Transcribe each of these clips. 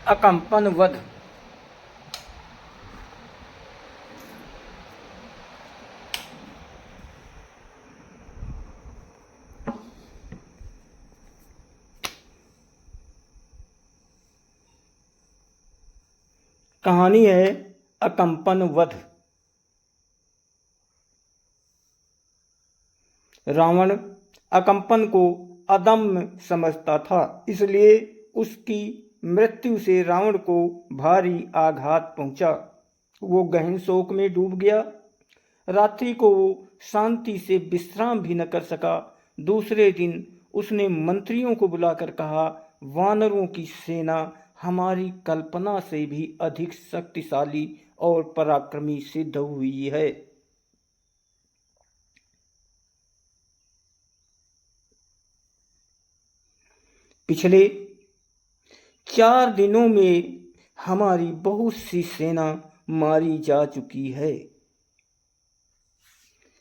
अकंपन वध। कहानी है अकंपन वध। रावण अकंपन को अदम्य समझता था, इसलिए उसकी मृत्यु से रावण को भारी आघात पहुंचा। वो गहन शोक में डूब गया। रात्रि को वो शांति से विश्राम भी न कर सका। दूसरे दिन उसने मंत्रियों को बुलाकर कहा, वानरों की सेना हमारी कल्पना से भी अधिक शक्तिशाली और पराक्रमी सिद्ध हुई है। पिछले 4 दिनों में हमारी बहुत सी सेना मारी जा चुकी है।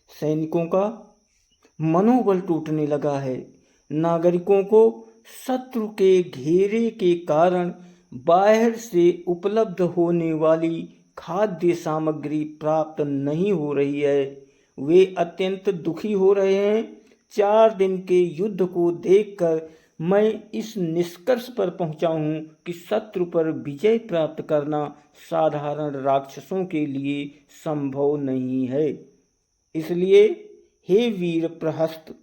सैनिकों का मनोबल टूटने लगा है। नागरिकों को शत्रु के घेरे के कारण बाहर से उपलब्ध होने वाली खाद्य सामग्री प्राप्त नहीं हो रही है। वे अत्यंत दुखी हो रहे हैं। 4 दिन के युद्ध को देखकर मैं इस निष्कर्ष पर पहुंचा हूं कि शत्रु पर विजय प्राप्त करना साधारण राक्षसों के लिए संभव नहीं है। इसलिए हे वीर प्रहस्त,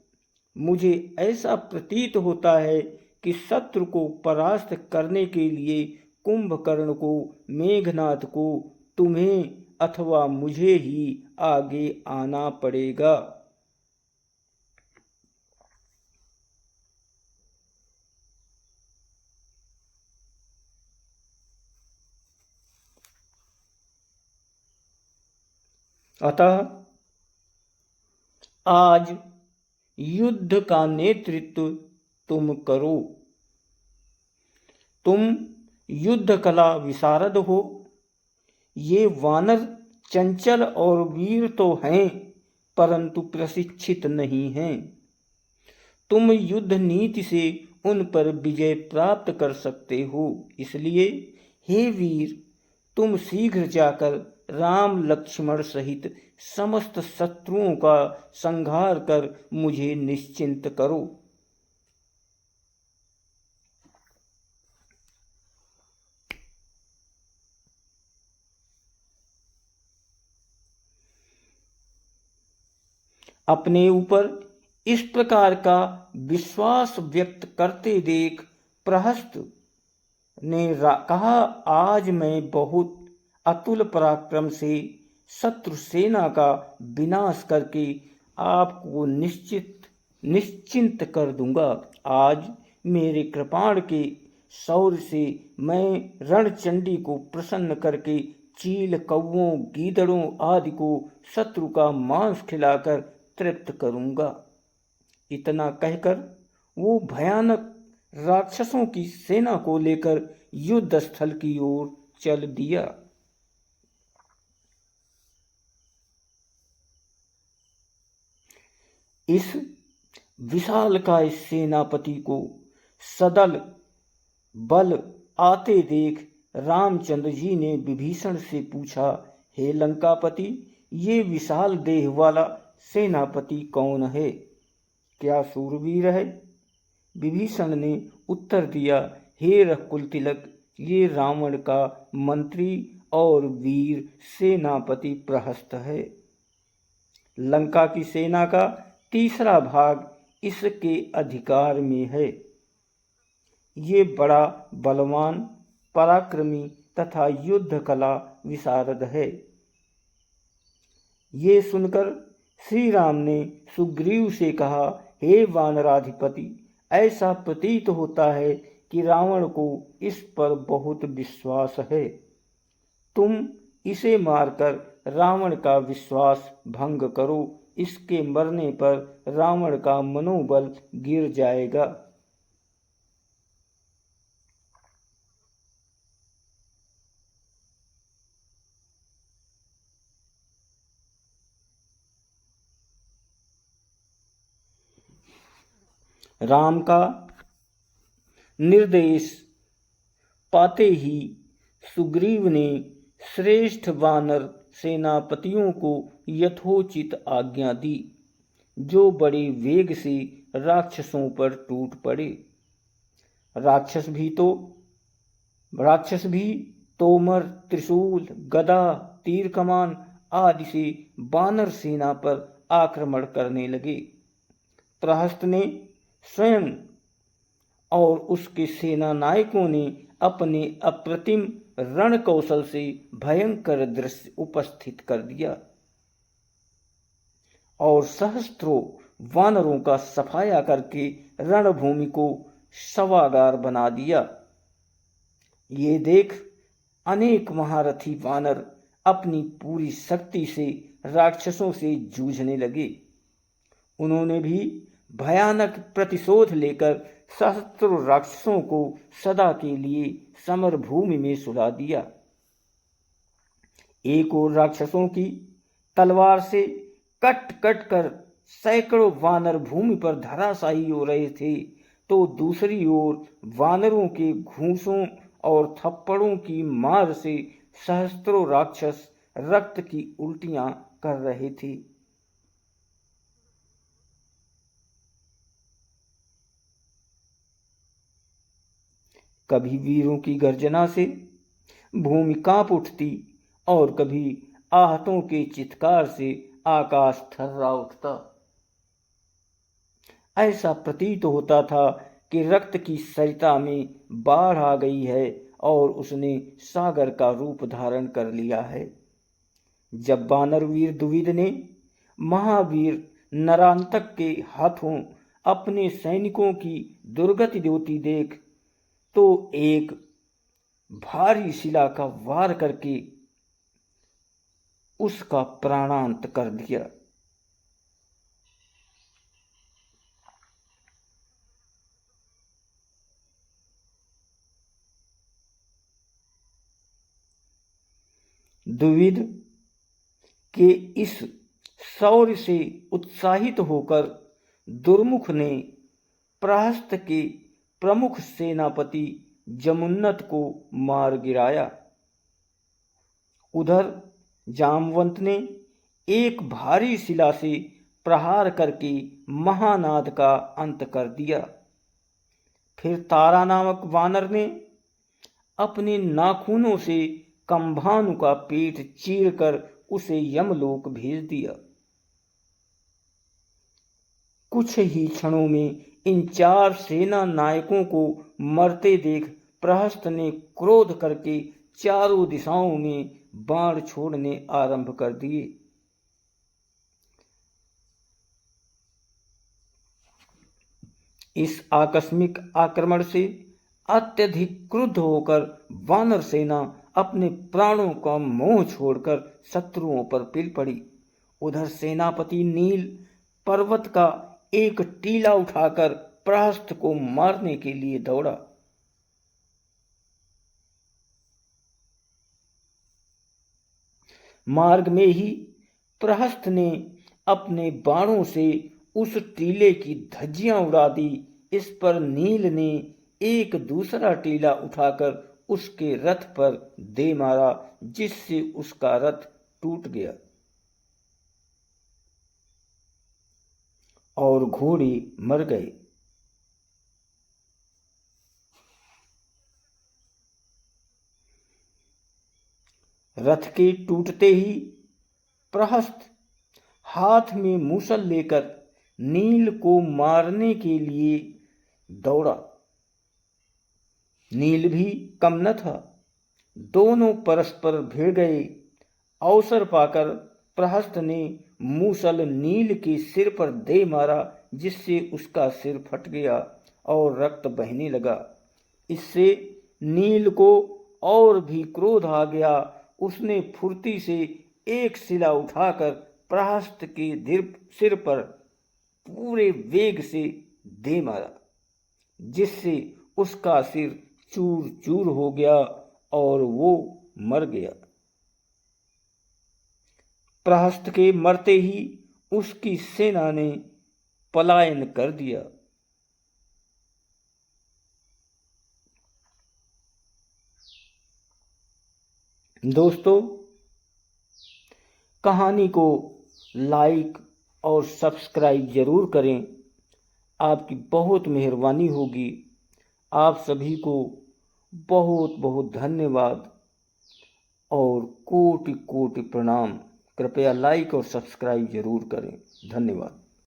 मुझे ऐसा प्रतीत होता है कि शत्रु को परास्त करने के लिए कुंभकर्ण को, मेघनाथ को, तुम्हें अथवा मुझे ही आगे आना पड़ेगा। अतः आज युद्ध का नेतृत्व तुम करो। तुम युद्ध कला विशारद हो। ये वानर चंचल और वीर तो हैं, परंतु प्रशिक्षित नहीं हैं। तुम युद्ध नीति से उन पर विजय प्राप्त कर सकते हो। इसलिए हे वीर, तुम शीघ्र जाकर राम लक्ष्मण सहित समस्त शत्रुओं का संहार कर मुझे निश्चिंत करो। अपने ऊपर इस प्रकार का विश्वास व्यक्त करते देख प्रहस्त ने कहा, आज मैं बहुत अतुल पराक्रम से शत्रु सेना का विनाश करके आपको निश्चिंत कर दूंगा। आज मेरे कृपाण के शौर्य से मैं रणचंडी को प्रसन्न करके चील, कौवों, गीदड़ों आदि को शत्रु का मांस खिलाकर तृप्त करूंगा। इतना कहकर वो भयानक राक्षसों की सेना को लेकर युद्ध स्थल की ओर चल दिया। इस विशालकाय सेनापति को सदल बल आते देख रामचंद्र जी ने विभीषण से पूछा, हे लंकापति, ये विशाल देह वाला सेनापति कौन है? क्या सूरवीर है? विभीषण ने उत्तर दिया, हे रघुकुल तिलक, ये रावण का मंत्री और वीर सेनापति प्रहस्त है। लंका की सेना का तीसरा भाग इसके अधिकार में है। ये बड़ा बलवान, पराक्रमी तथा युद्ध कला विशारद है। ये सुनकर श्री राम ने सुग्रीव से कहा, हे वानराधिपति, ऐसा प्रतीत होता है कि रावण को इस पर बहुत विश्वास है। तुम इसे मारकर रावण का विश्वास भंग करो। इसके मरने पर रावण का मनोबल गिर जाएगा। राम का निर्देश पाते ही सुग्रीव ने श्रेष्ठ वानर सेनापतियों को यथोचित आज्ञा दी, जो बड़े वेग से राक्षसों पर टूट पड़े। राक्षस भी तोमर, त्रिशूल, गदा, तीर कमान आदि से वानर सेना पर आक्रमण करने लगे। प्रहस्त ने स्वयं और उसके सेना नायकों ने अपने अप्रतिम रण कौशल से भयंकर दृश्य उपस्थित कर दिया और सहस्त्रों वानरों का सफाया करके रणभूमि को शवागार बना दिया। ये देख अनेक महारथी वानर अपनी पूरी शक्ति से राक्षसों से जूझने लगे। उन्होंने भी भयानक प्रतिशोध लेकर सहस्त्रों राक्षसों को सदा के लिए समर भूमि में सुला दिया। एक ओर राक्षसों की तलवार से कट कट कर सैकड़ों वानर भूमि पर धराशायी हो रहे थे, तो दूसरी ओर वानरों के घूंसों और थप्पड़ों की मार से सहस्त्रों राक्षस रक्त की उल्टियां कर रहे थे। कभी वीरों की गर्जना से भूमि कांप उठती और कभी आहतों के चित्कार से आकाश थर्रा उठता। ऐसा प्रतीत होता था कि रक्त की सरिता में बाढ़ आ गई है और उसने सागर का रूप धारण कर लिया है। जब वानरवीर दुविद ने महावीर नरांतक के हाथों अपने सैनिकों की दुर्गति होती देख तो एक भारी शिला का वार करके उसका प्राणांत कर दिया। द्विविद के इस शौर्य से उत्साहित होकर दुर्मुख ने प्रहस्त के प्रमुख सेनापति जमुन्नत को मार गिराया। उधर जामवंत ने एक भारी शिला से प्रहार करके महानाद का अंत कर दिया। फिर तारा नामक वानर ने अपने नाखूनों से कंभानु का पेट चीरकर उसे यमलोक भेज दिया। कुछ ही क्षणों में इन चार सेना नायकों को मरते देख प्रहस्त ने क्रोध करके चारों दिशाओं में बाण छोड़ने आरंभ कर दिए। इस आकस्मिक आक्रमण से अत्यधिक क्रुद्ध होकर वानर सेना अपने प्राणों का मोह छोड़कर शत्रुओं पर पिल पड़ी। उधर सेनापति नील पर्वत का एक टीला उठाकर प्रहस्त को मारने के लिए दौड़ा। मार्ग में ही प्रहस्त ने अपने बाणों से उस टीले की धज्जियां उड़ा दी। इस पर नील ने एक दूसरा टीला उठाकर उसके रथ पर दे मारा, जिससे उसका रथ टूट गया और घोड़े मर गए। रथ के टूटते ही प्रहस्त हाथ में मूसल लेकर नील को मारने के लिए दौड़ा। नील भी कम न था। दोनों परस्पर भिड़ गए। अवसर पाकर प्रहस्त ने मूसल नील के सिर पर दे मारा, जिससे उसका सिर फट गया और रक्त बहने लगा। इससे नील को और भी क्रोध आ गया। उसने फुर्ती से एक शिला उठाकर प्रहस्त के सिर पर पूरे वेग से दे मारा, जिससे उसका सिर चूर चूर हो गया और वो मर गया। प्रहस्त के मरते ही उसकी सेना ने पलायन कर दिया। दोस्तों, कहानी को लाइक और सब्सक्राइब ज़रूर करें। आपकी बहुत मेहरबानी होगी। आप सभी को बहुत बहुत धन्यवाद और कोटि कोटि प्रणाम। कृपया लाइक और सब्सक्राइब ज़रूर करें। धन्यवाद।